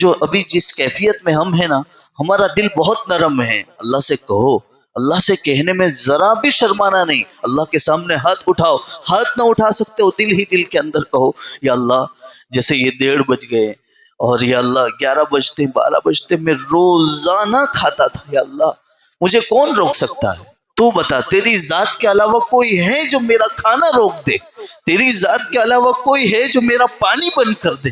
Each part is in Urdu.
جو ابھی جس کیفیت میں ہم ہیں نا، ہمارا دل بہت نرم ہے. اللہ سے کہو، اللہ سے کہنے میں ذرا بھی شرمانا نہیں. اللہ کے سامنے ہاتھ اٹھاؤ، ہاتھ نہ اٹھا سکتے ہو دل ہی دل کے اندر کہو یا اللہ جیسے یہ 1:30 بج گئے اور یا اللہ 11 بجتے 12 بجتے میں روزانہ کھاتا تھا، یا اللہ مجھے کون روک سکتا ہے؟ تو بتا، تیری ذات کے علاوہ کوئی ہے جو میرا کھانا روک دے؟ تیری ذات کے علاوہ کوئی ہے جو میرا پانی بند کر دے؟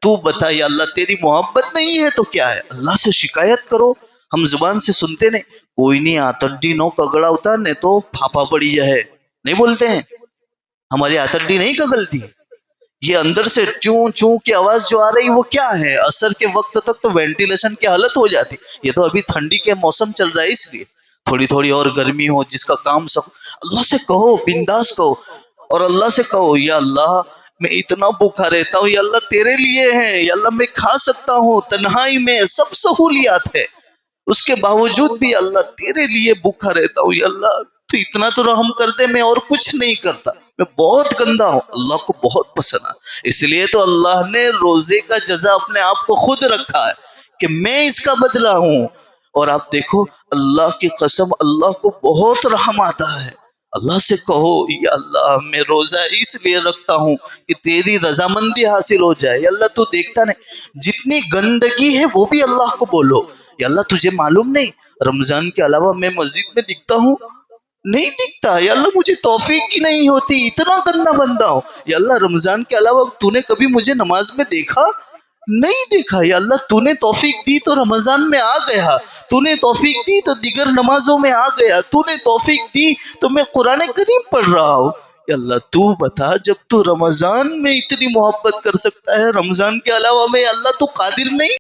تو بتا یا اللہ، تیری محبت نہیں ہے تو کیا ہے؟ اللہ سے شکایت کرو. ہم زبان سے سنتے نہیں، کوئی نہیں آتڈی نو کگڑا ہوتا نے تو پھاپا پڑی جائے، نہیں بولتے ہیں؟ ہماری آتڈی نہیں کگلتی. یہ اندر سے چوں چوں کی آواز جو آ رہی وہ کیا ہے؟ اثر کے وقت تک تو وینٹیلیشن کی حالت ہو جاتی. یہ تو ابھی ٹھنڈی کے موسم چل رہا ہے، اس لیے تھوڑی تھوڑی اور گرمی ہو جس کا کام سب. اللہ سے کہو، بنداس کہو، اور اللہ سے کہو یا اللہ میں اتنا بھوکا رہتا ہوں، یا اللہ تیرے لیے ہے، یا اللہ میں کھا سکتا ہوں، تنہائی میں سب سہولیات ہے، اس کے باوجود بھی اللہ تیرے لیے بھوکا رہتا ہوں. یا اللہ تو اتنا تو رحم کر دے، میں اور کچھ نہیں کرتا، میں بہت گندا ہوں. اللہ کو بہت پسند ہے، اس لیے تو اللہ نے روزے کا جزا اپنے آپ کو خود رکھا ہے کہ میں اس کا بدلہ ہوں. اور آپ دیکھو اللہ کی قسم، اللہ کو بہت رحم آتا ہے. اللہ سے کہو یا اللہ میں روزہ اس لیے رکھتا ہوں کہ تیری رضامندی حاصل ہو جائے. یا اللہ تو دیکھتا نہیں جتنی گندگی ہے وہ بھی اللہ کو بولو. یا اللہ تجھے معلوم نہیں رمضان کے علاوہ میں مسجد میں دکھتا ہوں؟ نہیں دکھتا. یا اللہ مجھے توفیق کی نہیں ہوتی، اتنا گندا بندہ ہوں. یا اللہ رمضان کے علاوہ تو نے کبھی مجھے نماز میں دیکھا؟ نہیں دیکھا. یا اللہ تو نے توفیق دی تو رمضان میں آ گیا، تو نے توفیق دی تو دیگر نمازوں میں آ گیا، تو نے توفیق دی تو میں قرآن کریم پڑھ رہا ہوں. یا اللہ تو بتا، جب تو رمضان میں اتنی محبت کر سکتا ہے، رمضان کے علاوہ میں اللہ تو قادر نہیں؟